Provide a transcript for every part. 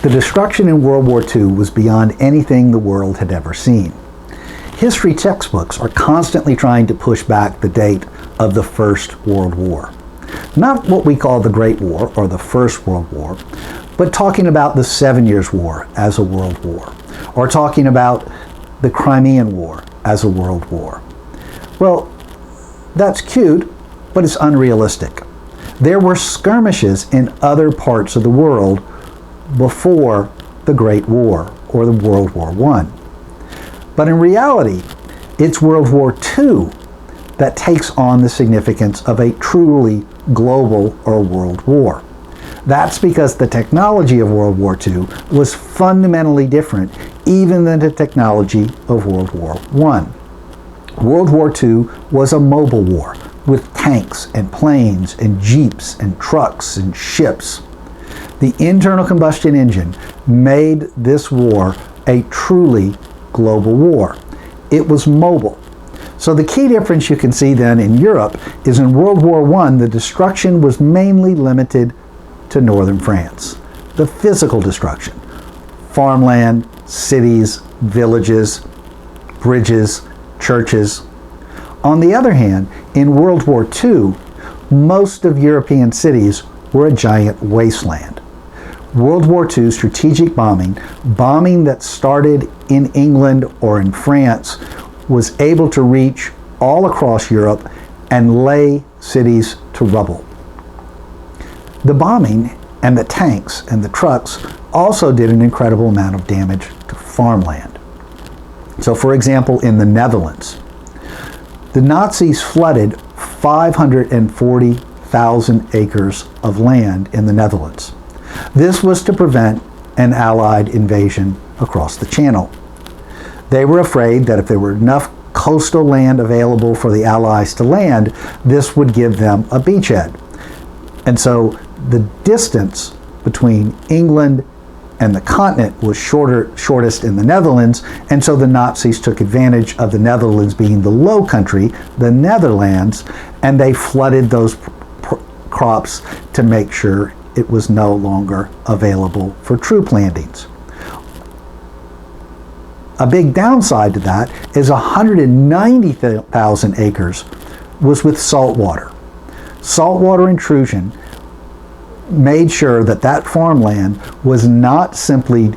The destruction in World War II was beyond anything the world had ever seen. History textbooks are constantly trying to push back the date of the First World War. Not what we call the Great War or the First World War, but talking about the 7 Years' War as a world war, or talking about the Crimean War as a world war. Well, that's cute, but it's unrealistic. There were skirmishes in other parts of the world before the Great War or the World War I. But in reality, it's World War II that takes on the significance of a truly global or world war. That's because the technology of World War II was fundamentally different even than the technology of World War I. World War II was a mobile war with tanks and planes and jeeps and trucks and ships. The internal combustion engine made this war a truly global war. It was mobile. So the key difference you can see then in Europe is in World War I, the destruction was mainly limited to northern France. The physical destruction. Farmland, cities, villages, bridges, churches. On the other hand, in World War II, most of European cities were a giant wasteland. World War II strategic bombing that started in England or in France, was able to reach all across Europe and lay cities to rubble. The bombing and the tanks and the trucks also did an incredible amount of damage to farmland. So for example, in the Netherlands, the Nazis flooded 540,000 acres of land in the Netherlands. This was to prevent an Allied invasion across the Channel. They were afraid that if there were enough coastal land available for the Allies to land, this would give them a beachhead. And so the distance between England and the continent was shortest in the Netherlands, and so the Nazis took advantage of the Netherlands being the low country, the Netherlands, and they flooded those crops to make sure it was no longer available for troop landings. A big downside to that is 190,000 acres was with saltwater. Saltwater intrusion made sure that that farmland was not simply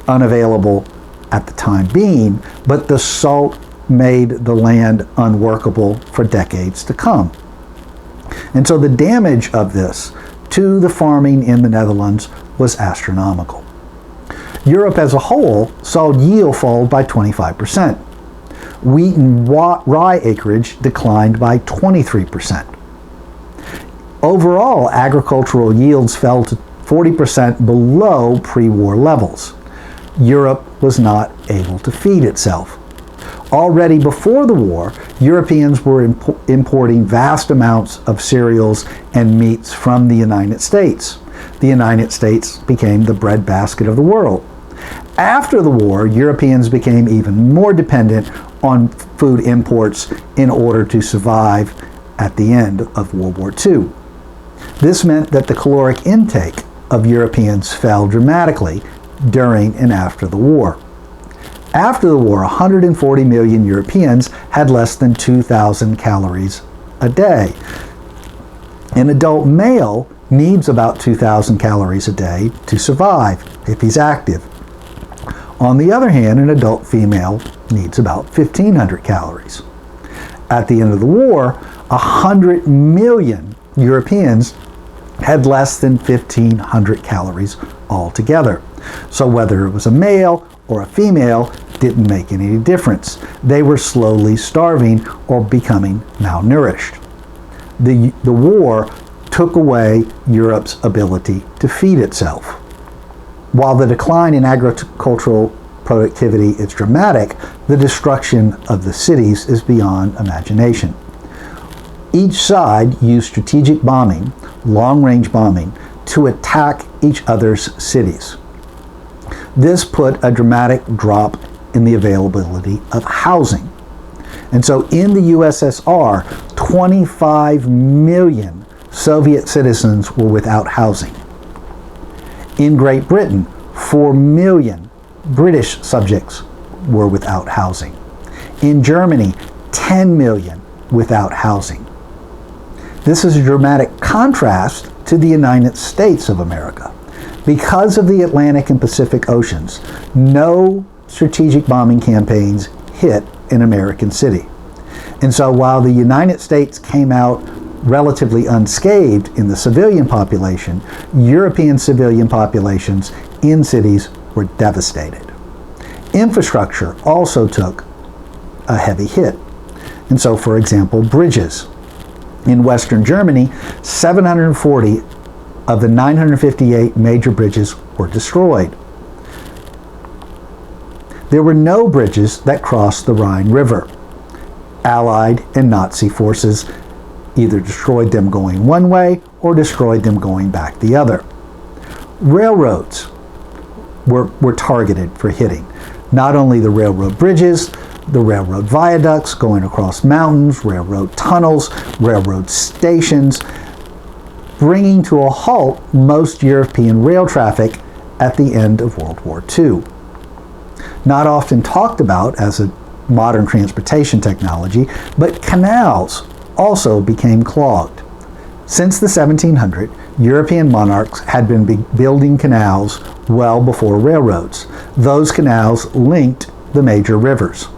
unavailable at the time being, but the salt made the land unworkable for decades to come. And so the damage of this to the farming in the Netherlands was astronomical. Europe as a whole saw yield fall by 25%. Wheat and rye acreage declined by 23%. Overall, agricultural yields fell to 40% below pre-war levels. Europe was not able to feed itself. Already before the war, Europeans were importing vast amounts of cereals and meats from the United States. The United States became the breadbasket of the world. After the war, Europeans became even more dependent on food imports in order to survive at the end of World War II. This meant that the caloric intake of Europeans fell dramatically during and after the war. After the war, 140 million Europeans had less than 2,000 calories a day. An adult male needs about 2,000 calories a day to survive if he's active. On the other hand, an adult female needs about 1,500 calories. At the end of the war, 100 million Europeans had less than 1,500 calories altogether. So whether it was a male or a female didn't make any difference. They were slowly starving or becoming malnourished. The war took away Europe's ability to feed itself. While the decline in agricultural productivity is dramatic, the destruction of the cities is beyond imagination. Each side used strategic bombing, long-range bombing, to attack each other's cities. This put a dramatic drop in the availability of housing. And so in the USSR, 25 million Soviet citizens were without housing. In Great Britain, 4 million British subjects were without housing. In Germany, 10 million without housing. This is a dramatic contrast to the United States of America. Because of the Atlantic and Pacific Oceans, no strategic bombing campaigns hit an American city. And so while the United States came out relatively unscathed in the civilian population, European civilian populations in cities were devastated. Infrastructure also took a heavy hit. And so, for example, bridges. In Western Germany, 740 of the 958 major bridges were destroyed. There were no bridges that crossed the Rhine River. Allied and Nazi forces either destroyed them going one way or destroyed them going back the other. Railroads were targeted for hitting. Not only the railroad bridges, the railroad viaducts going across mountains, railroad tunnels, railroad stations, bringing to a halt most European rail traffic at the end of World War II. Not often talked about as a modern transportation technology, but canals also became clogged. Since the 1700s, European monarchs had been building canals well before railroads. Those canals linked the major rivers.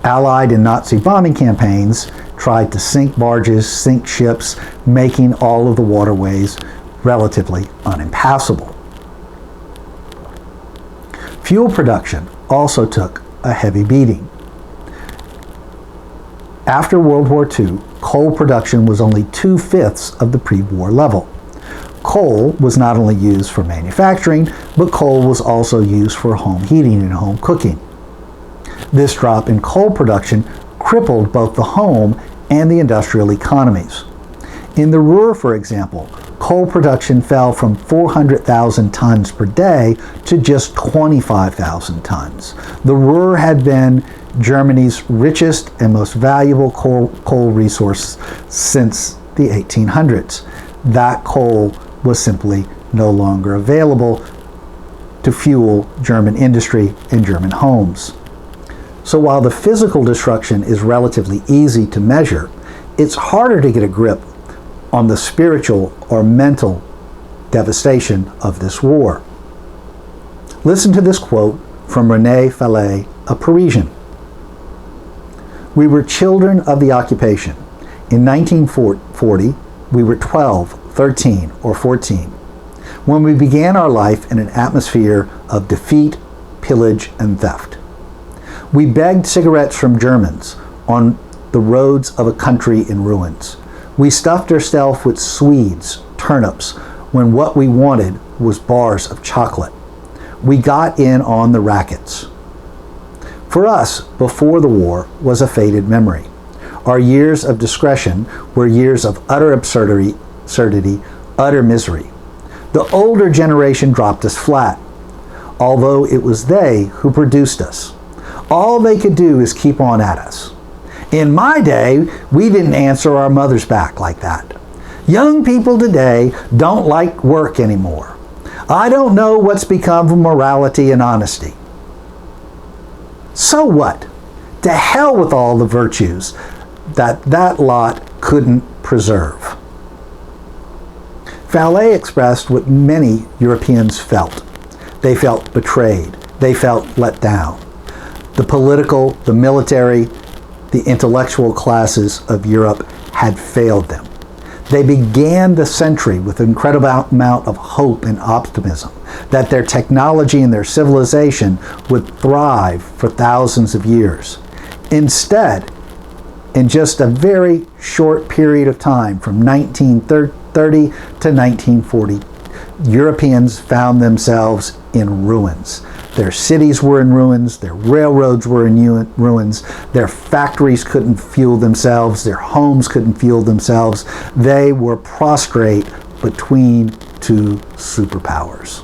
Allied and Nazi bombing campaigns tried to sink barges, sink ships, making all of the waterways relatively unimpassable. Fuel production also took a heavy beating. After World War II, coal production was only 2/5 of the pre-war level. Coal was not only used for manufacturing, but coal was also used for home heating and home cooking. This drop in coal production crippled both the home and the industrial economies. In the Ruhr, for example, coal production fell from 400,000 tons per day to just 25,000 tons. The Ruhr had been Germany's richest and most valuable coal resource since the 1800s. That coal was simply no longer available to fuel German industry and German homes. So while the physical destruction is relatively easy to measure, it's harder to get a grip on the spiritual or mental devastation of this war. Listen to this quote from René Fallet, a Parisian. "We were children of the occupation. In 1940, we were 12, 13, or 14, when we began our life in an atmosphere of defeat, pillage, and theft. We begged cigarettes from Germans on the roads of a country in ruins. We stuffed ourselves with Swedes, turnips, when what we wanted was bars of chocolate. We got in on the rackets. For us, before the war was a faded memory. Our years of discretion were years of utter absurdity, utter misery. The older generation dropped us flat, although it was they who produced us. All they could do is keep on at us. In my day, we didn't answer our mothers back like that. Young people today don't like work anymore. I don't know what's become of morality and honesty. So what? To hell with all the virtues that lot couldn't preserve." Fallet expressed what many Europeans felt. They felt betrayed. They felt let down. The political, the military, the intellectual classes of Europe had failed them. They began the century with an incredible amount of hope and optimism that their technology and their civilization would thrive for thousands of years. Instead, in just a very short period of time, from 1930 to 1940, Europeans found themselves in ruins. Their cities were in ruins, their railroads were in ruins, their factories couldn't fuel themselves, their homes couldn't fuel themselves. They were prostrate between two superpowers.